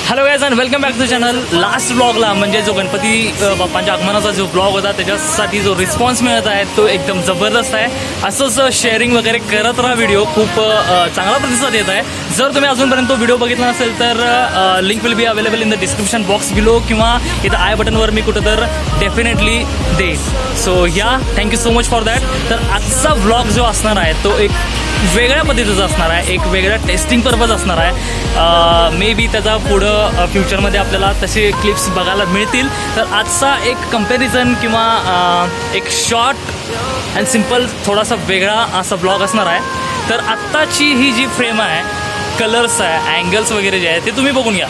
Hello guys and welcome back to channel. Last ब्लॉगला म्हणजे जो गणपती बाप्पांच्या आगमनाचा जो ब्लॉग होता त्याच्यासाठी जो रिस्पॉन्स मिळत आहे तो एकदम जबरदस्त आहे. असंच शेअरिंग वगैरे करत राहा. व्हिडिओ खूप चांगला प्रतिसाद येत आहे. जर तुम्ही अजूनपर्यंत तो व्हिडिओ बघितला नसेल तर link will be available in the description box below किंवा इथं आय बटनवर मी कुठं तर डेफिनेटली देईन. सो या thank you so much for that. तर आजचा ब्लॉग जो असणार आहे तो एक वेगळ्या पद्धतीचा असणार आहे, एक वेगळा टेस्टिंग पर्पज असणार आहे. मे बी त्याचा पुढं फ्युचरमध्ये आपल्याला तसे क्लिप्स बघायला मिळतील. तर आजचा एक कंपॅरिझन किंवा एक शॉर्ट अँड सिम्पल थोडासा वेगळा असा ब्लॉग असणार आहे. तर आत्ताची ही जी फ्रेम आहे, कलर्स आहे, अँगल्स वगैरे जे आहे ते तुम्ही बघून घ्या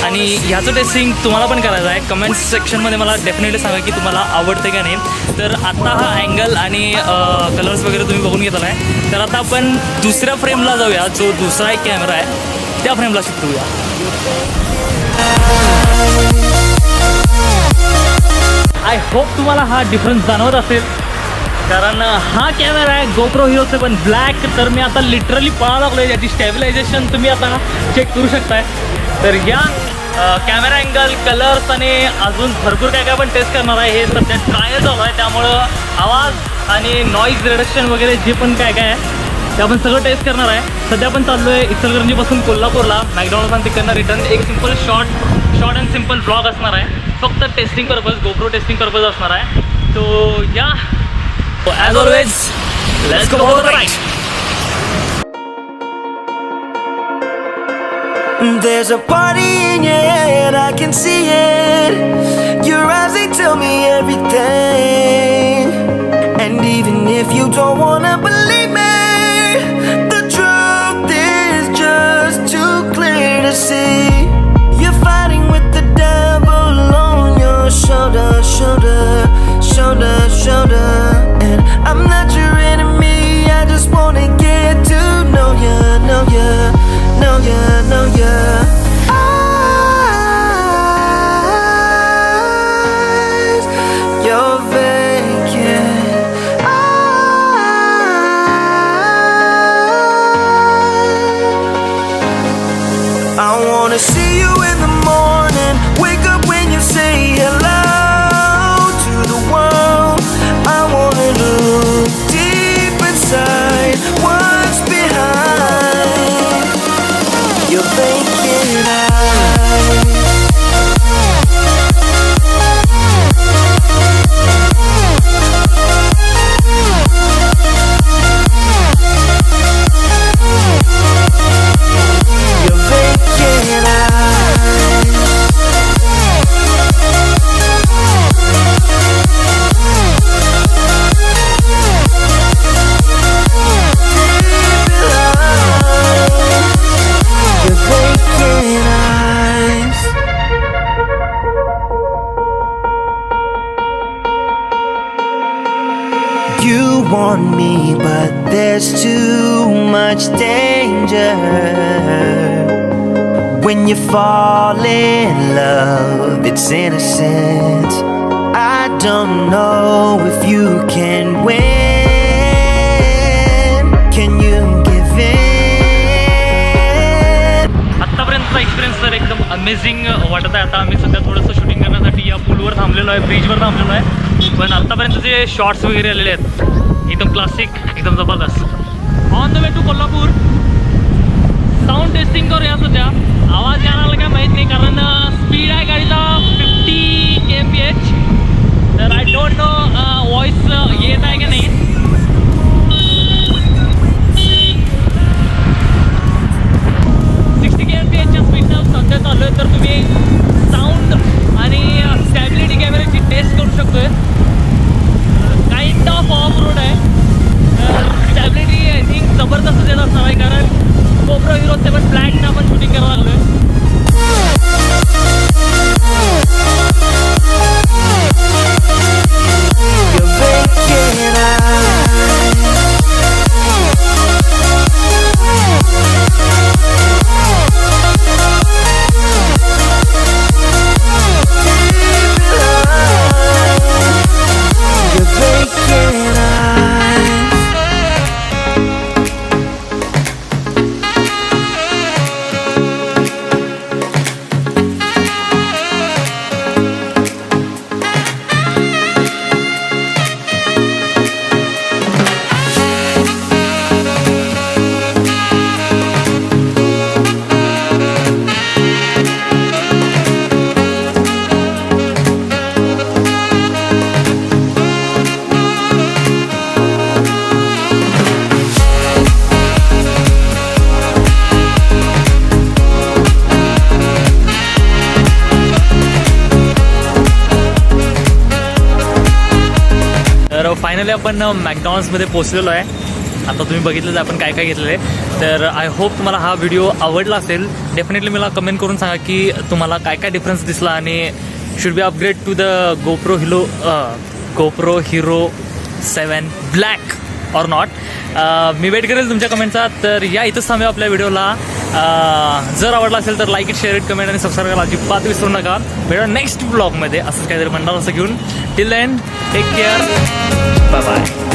आणि ह्याचं टेस्टिंग तुम्हाला पण करायचं आहे. कमेंट्स सेक्शनमध्ये मला डेफिनेटली सांगा की तुम्हाला आवडते का नाही. तर आता हा अँगल आणि कलर्स वगैरे तुम्ही बघून घेतला आहे. तर आता आपण दुसऱ्या फ्रेमला जाऊया, जो दुसरा एक कॅमेरा आहे त्या फ्रेमला शिफ्ट होऊया. आय होप तुम्हाला हा डिफरन्स जाणवत असेल, कारण हा कॅमेरा आहे गोप्रो हिरोचे पण ब्लॅक. तर मी आता लिटरली पळायला लागलो आहे. याची स्टॅबिलायझेशन तुम्ही आता चेक करू शकताय. तर या कॅमेरा अँगल, कलर्स आणि अजून भरपूर काय काय आपण टेस्ट करणार आहे. हे सध्या ट्रायल चालू आहे, त्यामुळं आवाज आणि नॉईज रिडक्शन वगैरे जे पण काय काय आहे ते आपण सगळं टेस्ट करणार आहे. सध्या आपण चाललो आहे इचलकरंजीपासून कोल्हापूरला मॅकडॉनल्ड आणि तिकडनं रिटर्न. एक simple short and simple blog असणार आहे, फक्त testing purpose, GoPro testing purpose असणार आहे. सो या as always let's go for the ride. There's a party in your head, I can see it. Your eyes, they tell me everything. And even if you don't wanna believe me, the truth is just too clear to see. You're fighting with the devil on your shoulder, shoulder, shoulder, shoulder. And I'm not your enemy, I just wanna get to know ya, know ya, know ya, know ya. Eyes, you're vacant. I wanna see you in the morning, wake up when you say hello to the world. I wanna look deep inside what's behind your vacant eyes. Your vacant eyes. Your vacant eyes. You want me, but there's too much danger. When you fall in love, it's innocent. I don't know if you can win. Can you give in? आत्तापर्यंतचा experience तर एकदम amazing वाटत आहे. आता आम्ही सध्या थोडंसं shooting करण्यासाठी या पूलवर थांबलेलो आहे, ब्रिजवर थांबलेलो आहे. पण आत्तापर्यंत जे शॉर्ट्स वगैरे आलेले आहेत एकदम क्लासिक, एकदम जबरदस्त. On the way to Kolhapur. Sound testing करूया सध्या. आवाज यायला लागला काय माहीत नाही, कारण स्पीड आहे गाडीला 50 kmph. तर आय डोंट नो व्हॉइस येत आहे का नाही. 60 kmph स्पीडनं सध्या चालू आहे. तर तुम्ही साऊंड आणि स्टॅबिलिटी कॅमेऱ्याची टेस्ट करू शकतोय. काइंड ऑफ ऑफ रोड आहे. तर स्टॅबिलिटी आय थिंक जबरदस्त येत असणार आहे, कारण गोप्रो हिरोचे पण फ्लॅटनं आपण शूटिंग करायला लागलो आहे. Your vacant eyes. फायनली आपण मॅकडॉनल्ड्समध्ये पोहोचलेलो आहे. आता तुम्ही बघितलं आपण काय काय घेतलेलं आहे. तर आय होप तुम्हाला हा व्हिडिओ आवडला असेल. डेफिनेटली मला कमेंट करून सांगा की तुम्हाला काय काय डिफरन्स दिसला आणि should be upgrade to the GoPro Hero 7 Black or not. मी वेट करेल तुमच्या कमेंटचा. तर या इथंच थांबूया आपल्या व्हिडिओला. जर आवडला असेल तर like it, share it, comment आणि सबस्क्राईब करायला अजिबात विसरू नका. भेटूया नेक्स्ट ब्लॉगमध्ये असंच काहीतरी म्हणणार असं घेऊन. Till then take care, bye bye.